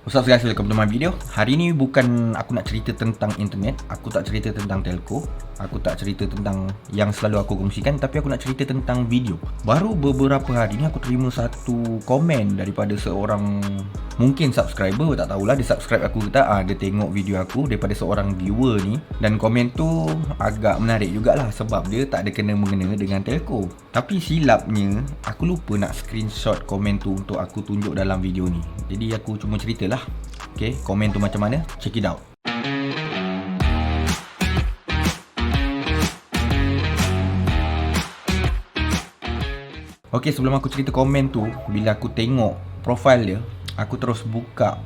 What's up guys, welcome to my video. Hari ni bukan aku nak cerita tentang internet. Aku tak cerita tentang telco. Aku tak cerita tentang yang selalu aku kongsikan. Tapi aku nak cerita tentang video. Baru beberapa hari ni aku terima satu komen daripada seorang mungkin subscriber. Tak tahulah dia subscribe aku ke tak. Dia tengok video aku daripada seorang viewer ni. Dan komen tu agak menarik jugalah, sebab dia tak ada kena-mengena dengan telco. Tapi silapnya aku lupa nak screenshot komen tu untuk aku tunjuk dalam video ni. Jadi aku cuma ceritalah. Okay, komen tu macam mana? Check it out. Okay, sebelum aku cerita komen tu, bila aku tengok profile dia, aku terus buka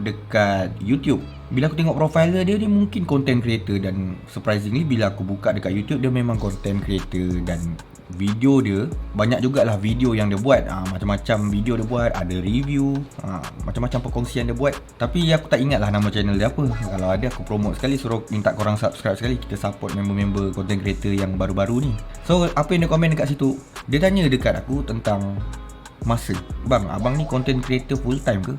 dekat YouTube. Bila aku tengok profile dia ni mungkin content creator, dan surprisingly bila aku buka dekat YouTube, dia memang content creator. Dan video dia banyak jugalah video yang dia buat. Macam-macam video dia buat, ada review, macam-macam perkongsian dia buat. Tapi aku tak ingat lah nama channel dia apa. Kalau ada aku promote sekali, suruh minta korang subscribe sekali. Kita support member-member content creator yang baru-baru ni. So apa yang dia komen dekat situ, dia tanya dekat aku tentang masa. Bang, abang ni content creator full time ke?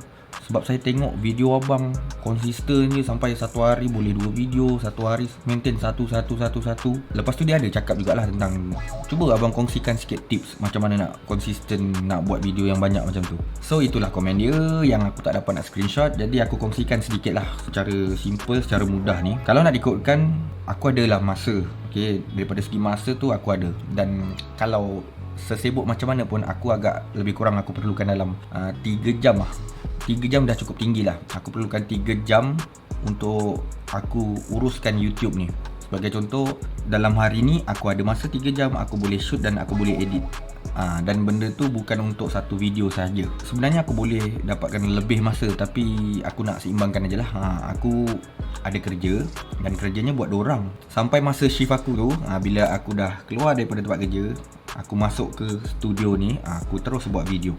Sebab saya tengok video abang konsisten je, sampai satu hari boleh 2 video, satu hari maintain satu. Lepas tu dia ada cakap jugalah tentang, cuba abang kongsikan sikit tips macam mana nak konsisten nak buat video yang banyak macam tu. So itulah komen dia yang aku tak dapat nak screenshot. Jadi aku kongsikan sedikit lah secara simple, secara mudah ni. Kalau nak ikutkan, aku adalah masa. Okay, daripada segi masa tu aku ada. Dan kalau sesibuk macam mana pun, aku agak lebih kurang aku perlukan dalam 3 jam lah. 3 jam dah cukup tinggi lah. Aku perlukan 3 jam untuk aku uruskan YouTube ni. Sebagai contoh, dalam hari ni aku ada masa 3 jam, aku boleh shoot dan aku boleh edit. Dan benda tu bukan untuk satu video sahaja. Sebenarnya aku boleh dapatkan lebih masa, tapi aku nak seimbangkan aje lah. Aku ada kerja, dan kerjanya buat dorang. Sampai masa shift aku tu, bila aku dah keluar daripada tempat kerja, aku masuk ke studio ni, aku terus buat video.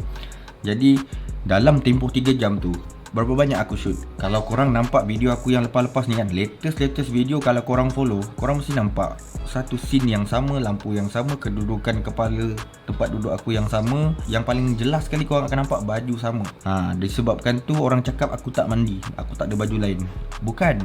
Jadi dalam tempoh 3 jam tu, berapa banyak aku shoot. Kalau korang nampak video aku yang lepas-lepas ni kan, latest video, kalau korang follow, korang mesti nampak satu scene yang sama, lampu yang sama, kedudukan kepala, tempat duduk aku yang sama. Yang paling jelas sekali korang akan nampak baju sama. Disebabkan tu orang cakap aku tak mandi, aku tak ada baju lain. Bukan.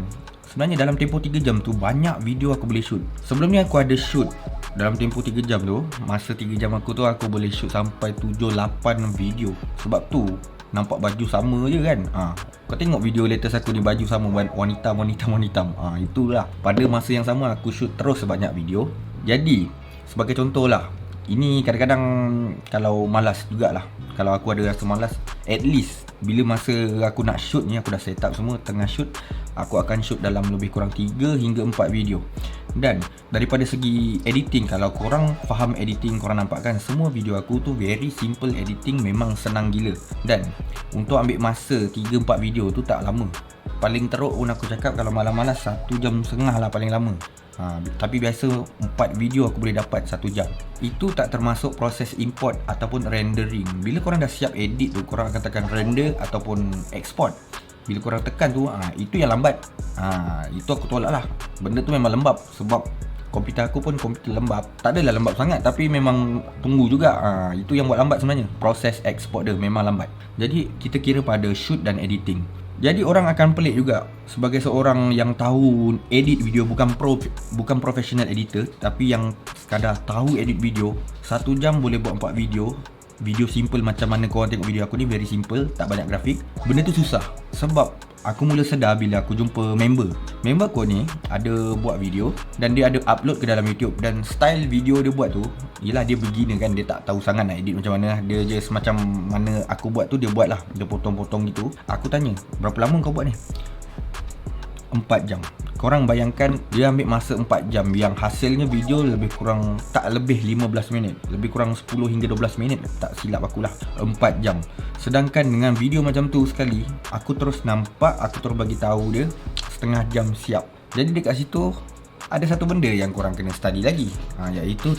Sebenarnya dalam tempoh 3 jam tu banyak video aku boleh shoot. Sebelum ni aku ada shoot dalam tempoh 3 jam tu, masa 3 jam aku tu, aku boleh shoot sampai 7-8 video. Sebab tu nampak baju sama je kan. Kau tengok video latest aku ni, baju sama, wanita. Itulah, pada masa yang sama aku shoot terus sebanyak video. Jadi sebagai contoh lah, ini kadang-kadang kalau malas jugalah, kalau aku ada rasa malas, at least bila masa aku nak shoot ni, aku dah set up semua, tengah shoot, aku akan shoot dalam lebih kurang 3 hingga 4 video. Dan daripada segi editing, kalau korang faham editing, korang nampak kan, semua video aku tu very simple editing, memang senang gila. Dan untuk ambil masa 3-4 video tu tak lama. Paling teruk pun aku cakap, kalau malas-malas 1 jam setengah lah paling lama. Tapi biasa 4 video aku boleh dapat 1 jam. Itu tak termasuk proses import ataupun rendering. Bila korang dah siap edit tu, korang akan tekan render ataupun export. Bila korang tekan tu, itu yang lambat. Itu aku tolak lah. Benda tu memang lembab. Sebab komputer aku pun komputer lembab. Tak adalah lembab sangat, tapi memang tunggu juga. Itu yang buat lambat sebenarnya. Proses export dia memang lambat. Jadi kita kira pada shoot dan editing. Jadi orang akan pelik juga, sebagai seorang yang tahu edit video, bukan professional editor, tapi yang sekadar tahu edit video, 1 jam boleh buat 4 video. Video simple macam mana korang tengok video aku ni, very simple, tak banyak grafik. Benda tu susah. Sebab aku mula sedar bila aku jumpa member aku ni ada buat video, dan dia ada upload ke dalam YouTube. Dan style video dia buat tu, yelah dia beginner kan, dia tak tahu sangat nak edit macam mana. Dia je semacam mana aku buat tu, dia buat lah, dia potong-potong gitu. Aku tanya, berapa lama kau buat ni? 4 jam. Korang bayangkan, dia ambil masa 4 jam, yang hasilnya video lebih kurang tak lebih 15 minit, lebih kurang 10 hingga 12 minit, tak silap akulah. 4 jam. Sedangkan dengan video macam tu sekali, aku terus nampak, aku terus bagi tahu dia setengah jam siap. Jadi dekat situ ada satu benda yang korang kena study lagi, iaitu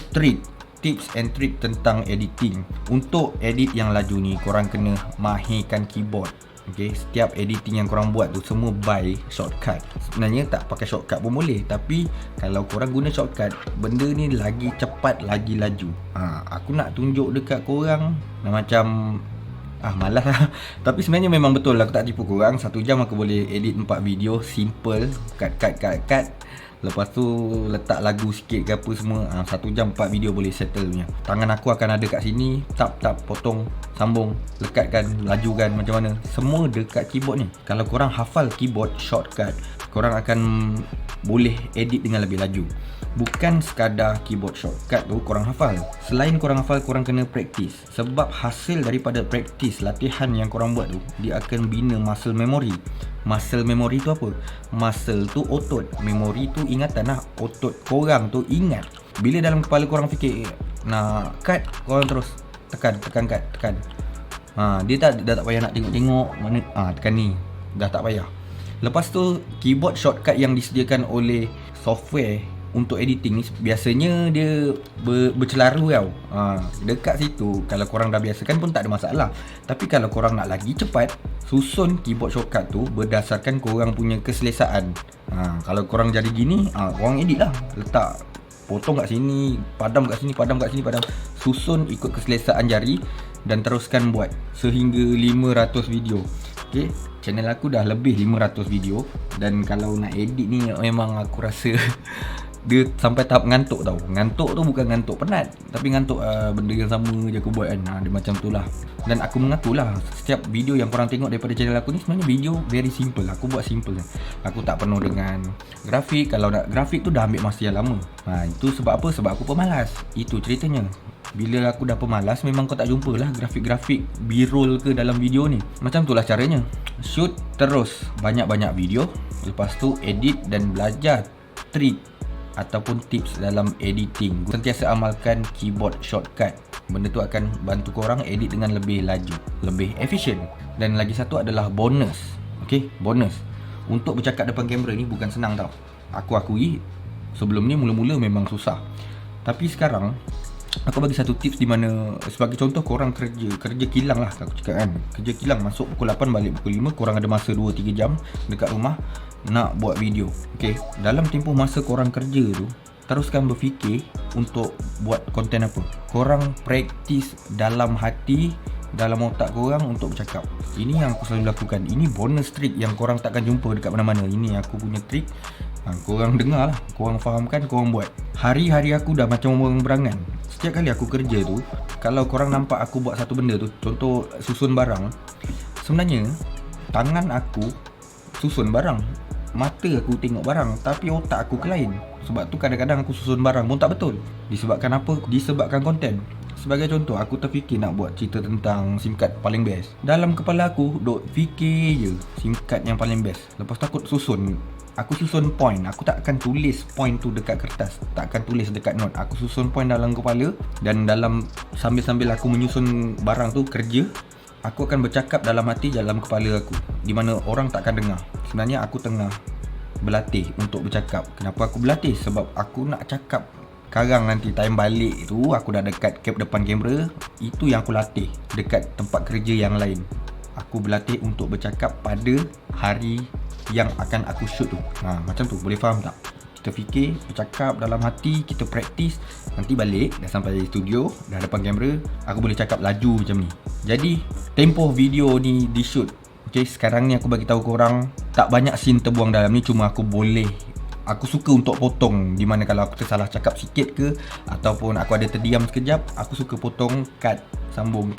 tips and trick tentang editing. Untuk edit yang laju ni, korang kena mahirkan keyboard. Okay, setiap editing yang korang buat tu semua by shortcut. Sebenarnya tak pakai shortcut pun boleh, tapi kalau korang guna shortcut, benda ni lagi cepat, lagi laju. Aku nak tunjuk dekat korang macam Malas lah. Tapi sebenarnya memang betul lah, aku tak tipu korang. 1 jam aku boleh edit 4 video. Simple. Cut. Lepas tu letak lagu sikit ke apa semua. 1 jam 4 video boleh settle punya. Tangan aku akan ada kat sini. Tap, potong, sambung, lekatkan, lajukan macam mana. Semua dekat keyboard ni. Kalau korang hafal keyboard shortcut, korang akan boleh edit dengan lebih laju. Bukan sekadar keyboard shortcut tu korang hafal. Selain korang hafal, korang kena praktis. Sebab hasil daripada praktis, latihan yang korang buat tu, dia akan bina muscle memory. Muscle memory tu apa? Muscle tu otot, memory tu ingatan lah. Otot korang tu ingat. Bila dalam kepala korang fikir nak cut, korang terus tekan. Dia dah tak payah nak tengok mana. Tekan ni. Dah tak payah. Lepas tu keyboard shortcut yang disediakan oleh software untuk editing ni biasanya dia bercelaru tau. Dekat situ kalau korang dah biasakan pun tak ada masalah. Tapi kalau korang nak lagi cepat, susun keyboard shortcut tu berdasarkan korang punya keselesaan. Kalau korang jadi gini, korang edit lah. Letak potong kat sini, padam kat sini. Susun ikut keselesaan jari dan teruskan buat sehingga 500 video. Okay, channel aku dah lebih 500 video. Dan kalau nak edit ni memang aku rasa dia sampai tahap ngantuk tau. Ngantuk tu bukan ngantuk penat, tapi ngantuk benda yang sama je aku buat kan. Dia macam tu lah. Dan aku mengakulah setiap video yang korang tengok daripada channel aku ni sebenarnya video very simple. Aku buat simple kan. Aku tak penuh dengan grafik. Kalau nak grafik tu dah ambil masa yang lama. Itu sebab apa? Sebab aku pemalas. Itu ceritanya. Bila aku dah pemalas, memang kau tak jumpa lah grafik-grafik B-roll ke dalam video ni. Macam tu lah caranya. Shoot terus banyak-banyak video. Lepas tu edit dan belajar trik ataupun tips dalam editing. Sentiasa amalkan keyboard shortcut. Benda tu akan bantu korang edit dengan lebih laju, lebih efisien. Dan lagi satu adalah bonus. Okay, bonus. Untuk bercakap depan kamera ni bukan senang tau. Aku akui sebelum ni mula-mula memang susah. Tapi sekarang aku bagi satu tips di mana, sebagai contoh, korang kerja kilang lah aku cakap kan. Kerja kilang, masuk pukul 8 balik pukul 5. Korang ada masa 2-3 jam dekat rumah nak buat video. Okay, dalam tempoh masa korang kerja tu, teruskan berfikir untuk buat konten apa. Korang praktis dalam hati, dalam otak korang untuk bercakap. Ini yang aku selalu lakukan. Ini bonus trik yang korang takkan jumpa dekat mana-mana. Ini aku punya trik. Korang dengar lah, korang fahamkan, korang buat. Hari-hari aku dah macam orang berangan. Setiap kali aku kerja tu, kalau korang nampak aku buat satu benda tu, contoh susun barang, sebenarnya tangan aku susun barang, mata aku tengok barang, tapi otak aku ke lain. Sebab tu kadang-kadang aku susun barang pun tak betul. Disebabkan apa? Disebabkan konten. Sebagai contoh, aku terfikir nak buat cerita tentang SIM card paling best. Dalam kepala aku duk fikir je SIM card yang paling best. Lepas tu aku susun. Aku susun point. Aku tak akan tulis point tu dekat kertas, tak akan tulis dekat note. Aku susun point dalam kepala. Dan dalam sambil-sambil aku menyusun barang tu kerja, aku akan bercakap dalam hati, dalam kepala aku, di mana orang tak akan dengar. Sebenarnya aku tengah berlatih untuk bercakap. Kenapa aku berlatih? Sebab aku nak cakap. Sekarang nanti time balik tu, aku dah dekat depan kamera. Itu yang aku latih dekat tempat kerja yang lain. Aku berlatih untuk bercakap pada hari yang akan aku shoot tu. Macam tu, boleh faham tak? Kita fikir, bercakap dalam hati, kita praktis. Nanti balik, dah sampai studio, dah depan kamera, aku boleh cakap laju macam ni. Jadi, tempoh video ni di shoot. Okay, sekarang ni aku bagi tahu korang, tak banyak scene terbuang dalam ni. Cuma aku suka untuk potong. Di mana kalau aku tersalah cakap sikit ke, ataupun aku ada terdiam sekejap, aku suka potong, cut, sambung.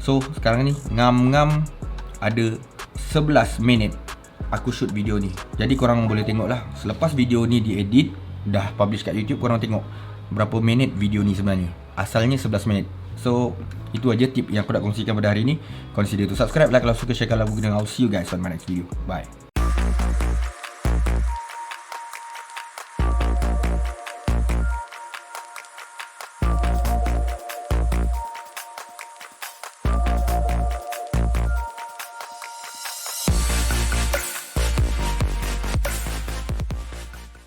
So, sekarang ni, ngam-ngam ada 11 minit aku shoot video ni. Jadi korang boleh tengok lah, selepas video ni diedit, dah publish kat YouTube, korang tengok berapa minit video ni sebenarnya. Asalnya 11 minit. So, itu aja tip yang aku nak kongsikan pada hari ni. Consider to subscribe lah kalau suka, share kalau berguna. I'll see you guys on my next video. Bye.